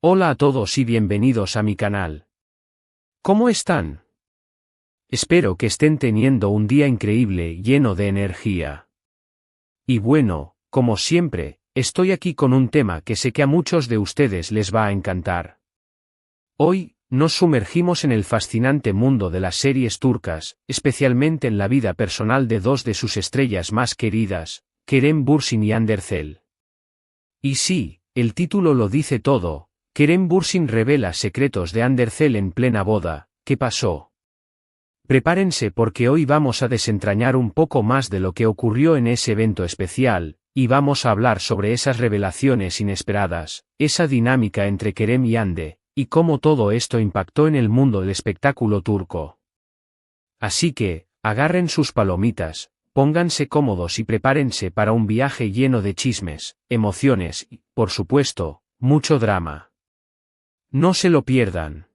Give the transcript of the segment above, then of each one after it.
Hola a todos y bienvenidos a mi canal. ¿Cómo están? Espero que estén teniendo un día increíble lleno de energía. Y bueno, como siempre, estoy aquí con un tema que sé que a muchos de ustedes les va a encantar. Hoy, nos sumergimos en el fascinante mundo de las series turcas, especialmente en la vida personal de dos de sus estrellas más queridas, Kerem Bürsin y Hande Erçel. Y sí, el título lo dice todo. Kerem Bürsin revela secretos de Hande Erçel en plena boda. ¿Qué pasó? Prepárense porque hoy vamos a desentrañar un poco más de lo que ocurrió en ese evento especial, y vamos a hablar sobre esas revelaciones inesperadas, esa dinámica entre Kerem y Hande, y cómo todo esto impactó en el mundo del espectáculo turco. Así que, agarren sus palomitas, pónganse cómodos y prepárense para un viaje lleno de chismes, emociones y, por supuesto, mucho drama. No se lo pierdan.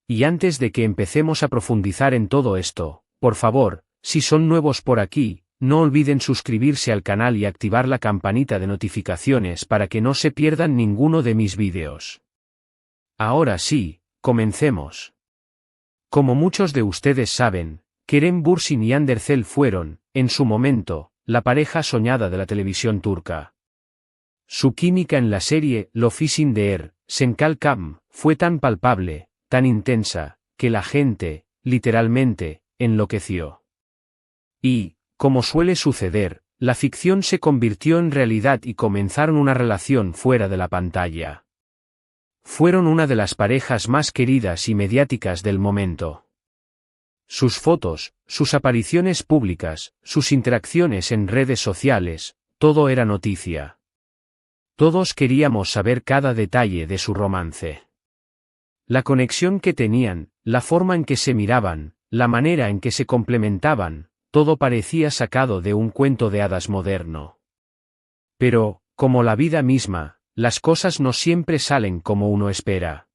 Y antes de que empecemos a profundizar en todo esto, por favor, si son nuevos por aquí, no olviden suscribirse al canal y activar la campanita de notificaciones para que no se pierdan ninguno de mis vídeos. Ahora sí, comencemos. Como muchos de ustedes saben, Kerem Bürsin y Hande Erçel fueron, en su momento, la pareja soñada de la televisión turca. Su química en la serie L'Officine d'Er, Senkal Kam, fue tan palpable, tan intensa, que la gente, literalmente, enloqueció. Y, como suele suceder, la ficción se convirtió en realidad y comenzaron una relación fuera de la pantalla. Fueron una de las parejas más queridas y mediáticas del momento. Sus fotos, sus apariciones públicas, sus interacciones en redes sociales, todo era noticia. Todos queríamos saber cada detalle de su romance. La conexión que tenían, la forma en que se miraban, la manera en que se complementaban, todo parecía sacado de un cuento de hadas moderno. Pero, como la vida misma, las cosas no siempre salen como uno espera.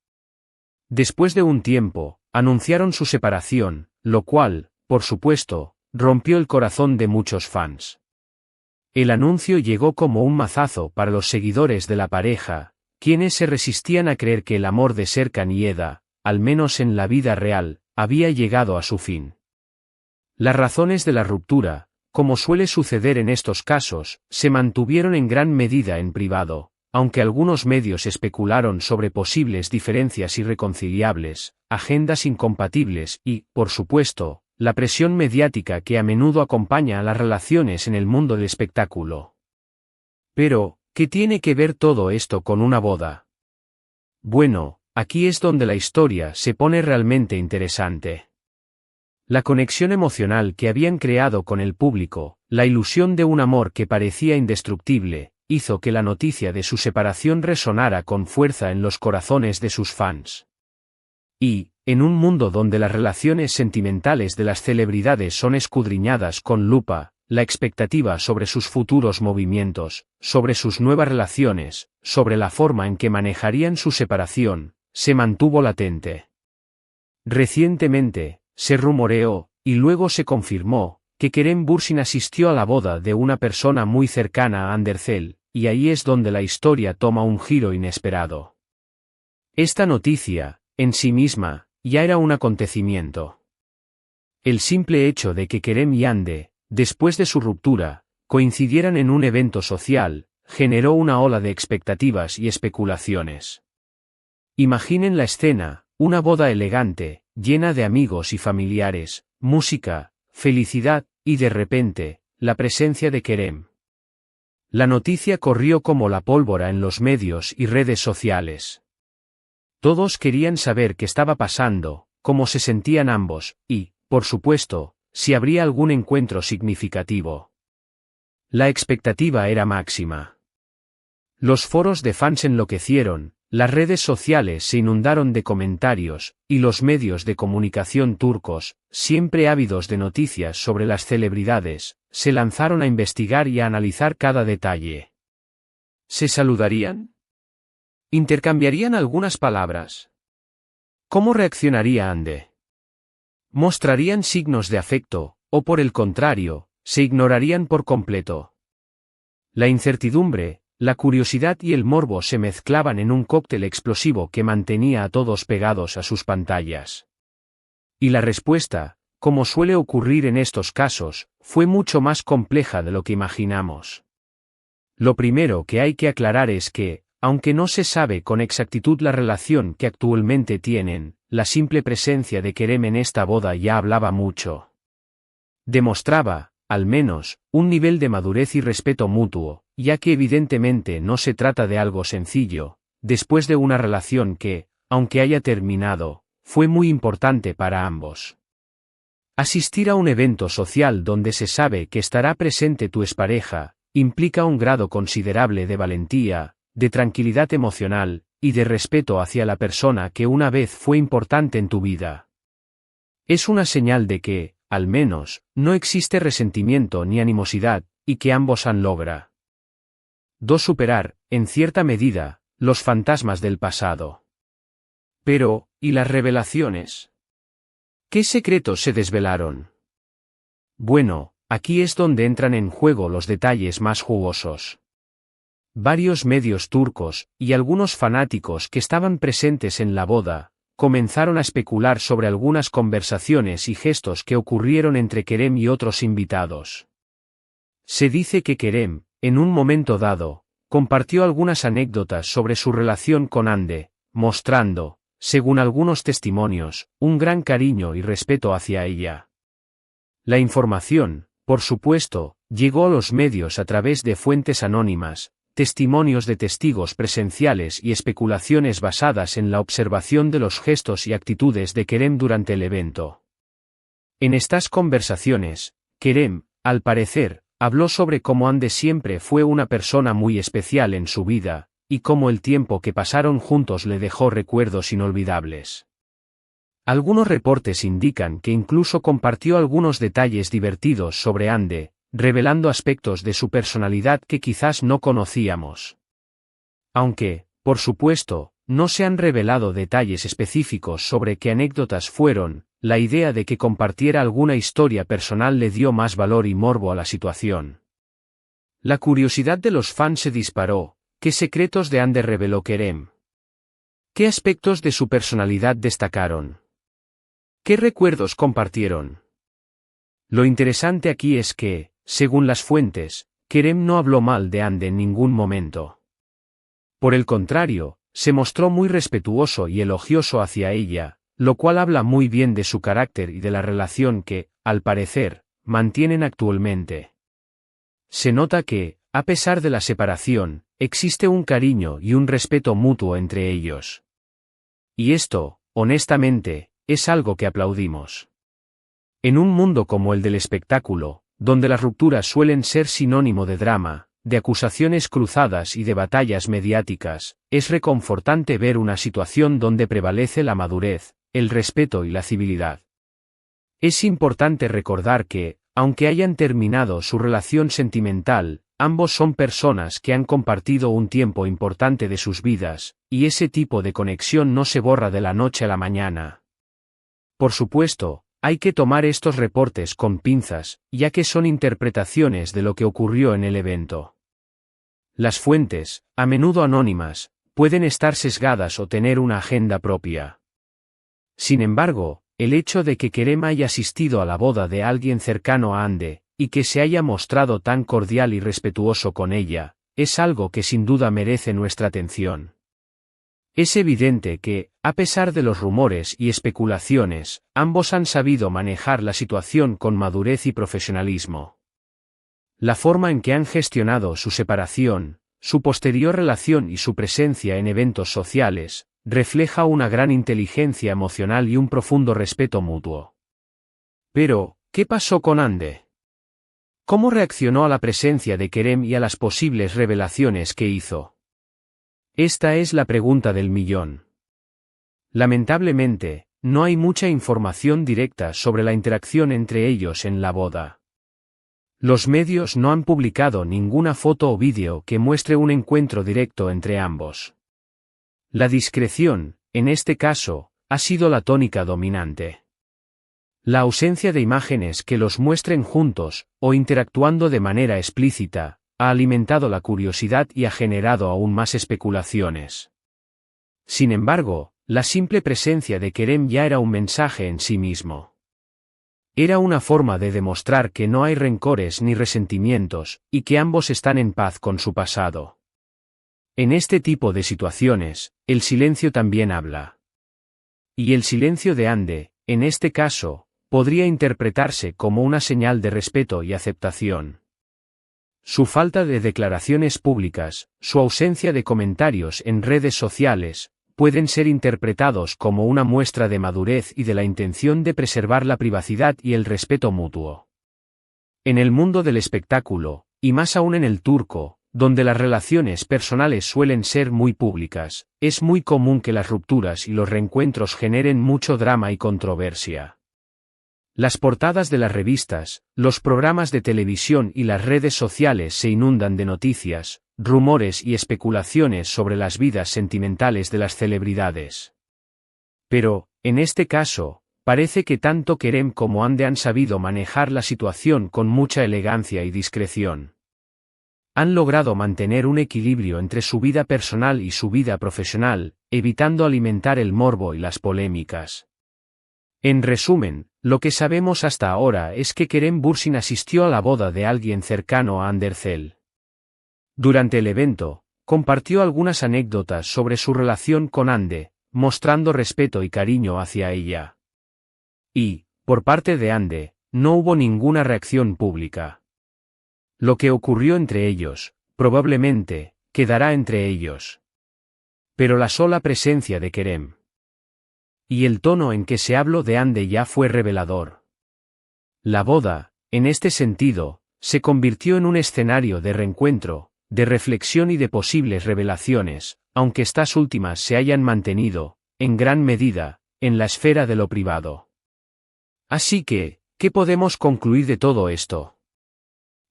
Después de un tiempo, anunciaron su separación, lo cual, por supuesto, rompió el corazón de muchos fans. El anuncio llegó como un mazazo para los seguidores de la pareja, quienes se resistían a creer que el amor de Serkan y Eda, al menos en la vida real, había llegado a su fin. Las razones de la ruptura, como suele suceder en estos casos, se mantuvieron en gran medida en privado, aunque algunos medios especularon sobre posibles diferencias irreconciliables, agendas incompatibles y, por supuesto, la presión mediática que a menudo acompaña a las relaciones en el mundo del espectáculo. Pero, ¿qué tiene que ver todo esto con una boda? Bueno, aquí es donde la historia se pone realmente interesante. La conexión emocional que habían creado con el público, la ilusión de un amor que parecía indestructible, hizo que la noticia de su separación resonara con fuerza en los corazones de sus fans. Y, en un mundo donde las relaciones sentimentales de las celebridades son escudriñadas con lupa, la expectativa sobre sus futuros movimientos, sobre sus nuevas relaciones, sobre la forma en que manejarían su separación, se mantuvo latente. Recientemente, se rumoreó, y luego se confirmó, que Kerem Bürsin asistió a la boda de una persona muy cercana a Hande Erçel, y ahí es donde la historia toma un giro inesperado. Esta noticia, en sí misma, ya era un acontecimiento. El simple hecho de que Kerem y Hande, después de su ruptura, coincidieran en un evento social, generó una ola de expectativas y especulaciones. Imaginen la escena, una boda elegante, llena de amigos y familiares, música, felicidad, y de repente, la presencia de Kerem. La noticia corrió como la pólvora en los medios y redes sociales. Todos querían saber qué estaba pasando, cómo se sentían ambos, y, por supuesto, si habría algún encuentro significativo. La expectativa era máxima. Los foros de fans enloquecieron, las redes sociales se inundaron de comentarios, y los medios de comunicación turcos, siempre ávidos de noticias sobre las celebridades, se lanzaron a investigar y a analizar cada detalle. ¿Se saludarían? ¿Intercambiarían algunas palabras? ¿Cómo reaccionaría Hande? ¿Mostrarían signos de afecto, o por el contrario, se ignorarían por completo? La incertidumbre, La curiosidad y el morbo se mezclaban en un cóctel explosivo que mantenía a todos pegados a sus pantallas. Y la respuesta, como suele ocurrir en estos casos, fue mucho más compleja de lo que imaginamos. Lo primero que hay que aclarar es que, aunque no se sabe con exactitud la relación que actualmente tienen, la simple presencia de Kerem en esta boda ya hablaba mucho. Demostraba, al menos, un nivel de madurez y respeto mutuo, ya que evidentemente no se trata de algo sencillo, después de una relación que, aunque haya terminado, fue muy importante para ambos. Asistir a un evento social donde se sabe que estará presente tu expareja, implica un grado considerable de valentía, de tranquilidad emocional, y de respeto hacia la persona que una vez fue importante en tu vida. Es una señal de que, al menos, no existe resentimiento ni animosidad, y que ambos han logrado 2. Superar, en cierta medida, los fantasmas del pasado. Pero, ¿y las revelaciones? ¿Qué secretos se desvelaron? Bueno, aquí es donde entran en juego los detalles más jugosos. Varios medios turcos, y algunos fanáticos que estaban presentes en la boda, comenzaron a especular sobre algunas conversaciones y gestos que ocurrieron entre Kerem y otros invitados. Se dice que Kerem, en un momento dado, compartió algunas anécdotas sobre su relación con Hande, mostrando, según algunos testimonios, un gran cariño y respeto hacia ella. La información, por supuesto, llegó a los medios a través de fuentes anónimas, testimonios de testigos presenciales y especulaciones basadas en la observación de los gestos y actitudes de Kerem durante el evento. En estas conversaciones, Kerem, al parecer, habló sobre cómo Hande siempre fue una persona muy especial en su vida, y cómo el tiempo que pasaron juntos le dejó recuerdos inolvidables. Algunos reportes indican que incluso compartió algunos detalles divertidos sobre Hande, revelando aspectos de su personalidad que quizás no conocíamos. Aunque, por supuesto, no se han revelado detalles específicos sobre qué anécdotas fueron, la idea de que compartiera alguna historia personal le dio más valor y morbo a la situación. La curiosidad de los fans se disparó. ¿Qué secretos de Hande reveló Kerem? ¿Qué aspectos de su personalidad destacaron? ¿Qué recuerdos compartieron? Lo interesante aquí es que, según las fuentes, Kerem no habló mal de Hande en ningún momento. Por el contrario, se mostró muy respetuoso y elogioso hacia ella, lo cual habla muy bien de su carácter y de la relación que, al parecer, mantienen actualmente. Se nota que, a pesar de la separación, existe un cariño y un respeto mutuo entre ellos. Y esto, honestamente, es algo que aplaudimos. En un mundo como el del espectáculo, donde las rupturas suelen ser sinónimo de drama, de acusaciones cruzadas y de batallas mediáticas, es reconfortante ver una situación donde prevalece la madurez, el respeto y la civilidad. Es importante recordar que, aunque hayan terminado su relación sentimental, ambos son personas que han compartido un tiempo importante de sus vidas, y ese tipo de conexión no se borra de la noche a la mañana. Por supuesto, hay que tomar estos reportes con pinzas, ya que son interpretaciones de lo que ocurrió en el evento. Las fuentes, a menudo anónimas, pueden estar sesgadas o tener una agenda propia. Sin embargo, el hecho de que Kerem haya asistido a la boda de alguien cercano a Hande, y que se haya mostrado tan cordial y respetuoso con ella, es algo que sin duda merece nuestra atención. Es evidente que, a pesar de los rumores y especulaciones, ambos han sabido manejar la situación con madurez y profesionalismo. La forma en que han gestionado su separación, su posterior relación y su presencia en eventos sociales, refleja una gran inteligencia emocional y un profundo respeto mutuo. Pero, ¿qué pasó con Hande? ¿Cómo reaccionó a la presencia de Kerem y a las posibles revelaciones que hizo? Esta es la pregunta del millón. Lamentablemente, no hay mucha información directa sobre la interacción entre ellos en la boda. Los medios no han publicado ninguna foto o vídeo que muestre un encuentro directo entre ambos. La discreción, en este caso, ha sido la tónica dominante. La ausencia de imágenes que los muestren juntos, o interactuando de manera explícita, ha alimentado la curiosidad y ha generado aún más especulaciones. Sin embargo, la simple presencia de Kerem ya era un mensaje en sí mismo. Era una forma de demostrar que no hay rencores ni resentimientos, y que ambos están en paz con su pasado. En este tipo de situaciones, el silencio también habla. Y el silencio de Ande, en este caso, podría interpretarse como una señal de respeto y aceptación. Su falta de declaraciones públicas, su ausencia de comentarios en redes sociales, pueden ser interpretados como una muestra de madurez y de la intención de preservar la privacidad y el respeto mutuo. En el mundo del espectáculo, y más aún en el turco, donde las relaciones personales suelen ser muy públicas, es muy común que las rupturas y los reencuentros generen mucho drama y controversia. Las portadas de las revistas, los programas de televisión y las redes sociales se inundan de noticias, rumores y especulaciones sobre las vidas sentimentales de las celebridades. Pero, en este caso, parece que tanto Kerem como Hande han sabido manejar la situación con mucha elegancia y discreción. Han logrado mantener un equilibrio entre su vida personal y su vida profesional, evitando alimentar el morbo y las polémicas. En resumen, lo que sabemos hasta ahora es que Kerem Bürsin asistió a la boda de alguien cercano a Hande Erçel. Durante el evento, compartió algunas anécdotas sobre su relación con Hande, mostrando respeto y cariño hacia ella. Y, por parte de Hande, no hubo ninguna reacción pública. Lo que ocurrió entre ellos, probablemente, quedará entre ellos. Pero la sola presencia de Kerem y el tono en que se habló de Hande ya fue revelador. La boda, en este sentido, se convirtió en un escenario de reencuentro, de reflexión y de posibles revelaciones, aunque estas últimas se hayan mantenido, en gran medida, en la esfera de lo privado. Así que, ¿qué podemos concluir de todo esto?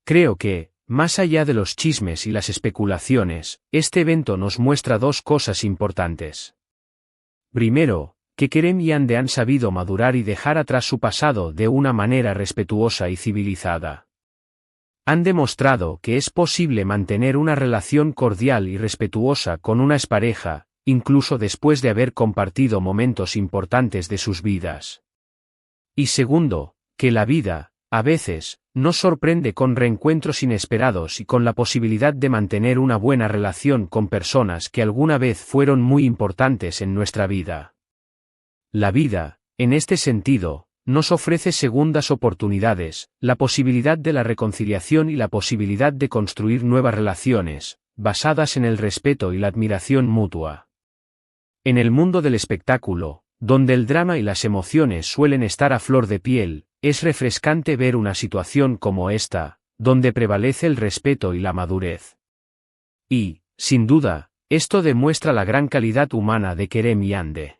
Creo que, más allá de los chismes y las especulaciones, este evento nos muestra dos cosas importantes. Primero, que Kerem y Hande han sabido madurar y dejar atrás su pasado de una manera respetuosa y civilizada. Han demostrado que es posible mantener una relación cordial y respetuosa con una expareja, incluso después de haber compartido momentos importantes de sus vidas. Y segundo, que la vida, a veces, nos sorprende con reencuentros inesperados y con la posibilidad de mantener una buena relación con personas que alguna vez fueron muy importantes en nuestra vida. La vida, en este sentido, nos ofrece segundas oportunidades, la posibilidad de la reconciliación y la posibilidad de construir nuevas relaciones, basadas en el respeto y la admiración mutua. En el mundo del espectáculo, donde el drama y las emociones suelen estar a flor de piel, es refrescante ver una situación como esta, donde prevalece el respeto y la madurez. Y, sin duda, esto demuestra la gran calidad humana de Kerem y Hande.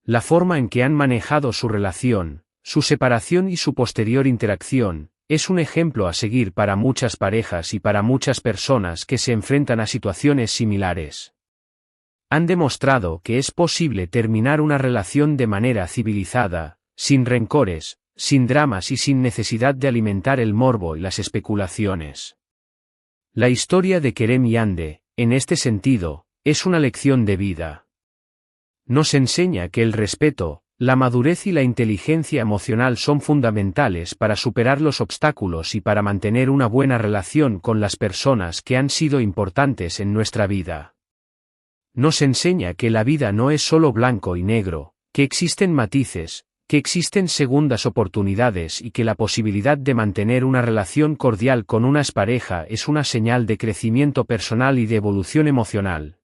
La forma en que han manejado su relación, su separación y su posterior interacción, es un ejemplo a seguir para muchas parejas y para muchas personas que se enfrentan a situaciones similares. Han demostrado que es posible terminar una relación de manera civilizada, sin rencores, sin dramas y sin necesidad de alimentar el morbo y las especulaciones. La historia de Kerem y Hande, en este sentido, es una lección de vida. Nos enseña que el respeto, la madurez y la inteligencia emocional son fundamentales para superar los obstáculos y para mantener una buena relación con las personas que han sido importantes en nuestra vida. Nos enseña que la vida no es solo blanco y negro, que existen matices, que existen segundas oportunidades y que la posibilidad de mantener una relación cordial con una expareja es una señal de crecimiento personal y de evolución emocional.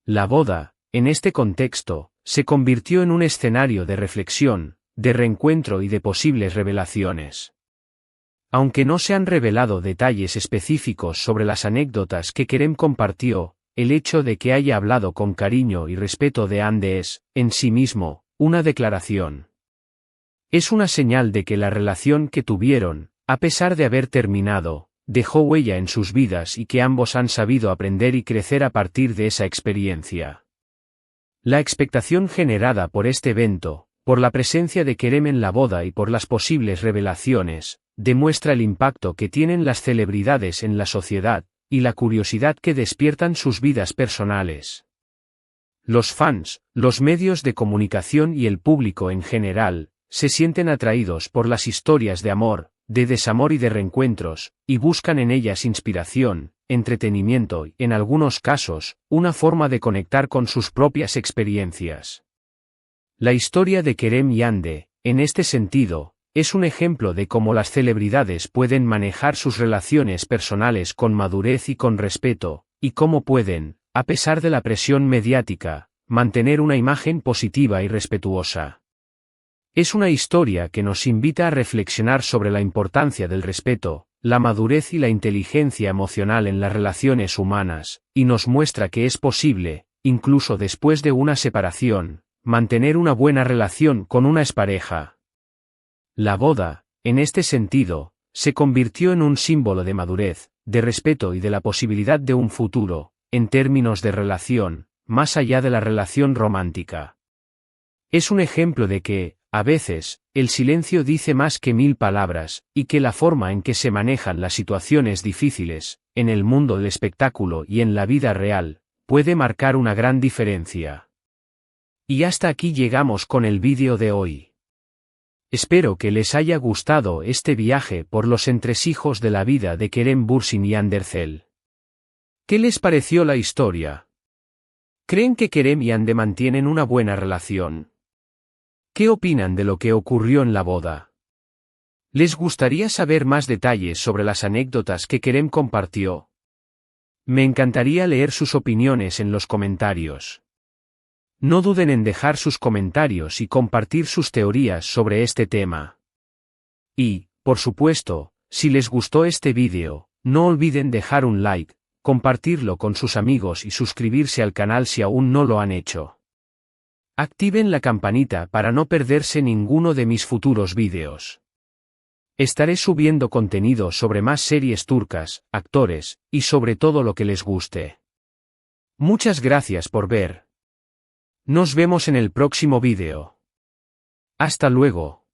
La boda, en este contexto, se convirtió en un escenario de reflexión, de reencuentro y de posibles revelaciones. Aunque no se han revelado detalles específicos sobre las anécdotas que Kerem compartió, el hecho de que haya hablado con cariño y respeto de Hande es, en sí mismo, una declaración. Es una señal de que la relación que tuvieron, a pesar de haber terminado, dejó huella en sus vidas y que ambos han sabido aprender y crecer a partir de esa experiencia. La expectación generada por este evento, por la presencia de Kerem en la boda y por las posibles revelaciones, demuestra el impacto que tienen las celebridades en la sociedad, y la curiosidad que despiertan sus vidas personales. Los fans, los medios de comunicación y el público en general, se sienten atraídos por las historias de amor, de desamor y de reencuentros, y buscan en ellas inspiración, entretenimiento y, en algunos casos, una forma de conectar con sus propias experiencias. La historia de Kerem y Hande, en este sentido, es un ejemplo de cómo las celebridades pueden manejar sus relaciones personales con madurez y con respeto, y cómo pueden, a pesar de la presión mediática, mantener una imagen positiva y respetuosa. Es una historia que nos invita a reflexionar sobre la importancia del respeto, la madurez y la inteligencia emocional en las relaciones humanas, y nos muestra que es posible, incluso después de una separación, mantener una buena relación con una expareja. La boda, en este sentido, se convirtió en un símbolo de madurez, de respeto y de la posibilidad de un futuro, en términos de relación, más allá de la relación romántica. Es un ejemplo de que, a veces, el silencio dice más que 1000 palabras, y que la forma en que se manejan las situaciones difíciles, en el mundo del espectáculo y en la vida real, puede marcar una gran diferencia. Y hasta aquí llegamos con el vídeo de hoy. Espero que les haya gustado este viaje por los entresijos de la vida de Kerem Bürsin y Hande Erçel. ¿Qué les pareció la historia? ¿Creen que Kerem y Hande mantienen una buena relación? ¿Qué opinan de lo que ocurrió en la boda? ¿Les gustaría saber más detalles sobre las anécdotas que Kerem compartió? Me encantaría leer sus opiniones en los comentarios. No duden en dejar sus comentarios y compartir sus teorías sobre este tema. Y, por supuesto, si les gustó este vídeo, no olviden dejar un like, compartirlo con sus amigos y suscribirse al canal si aún no lo han hecho. Activen la campanita para no perderse ninguno de mis futuros vídeos. Estaré subiendo contenido sobre más series turcas, actores, y sobre todo lo que les guste. Muchas gracias por ver. Nos vemos en el próximo vídeo. Hasta luego.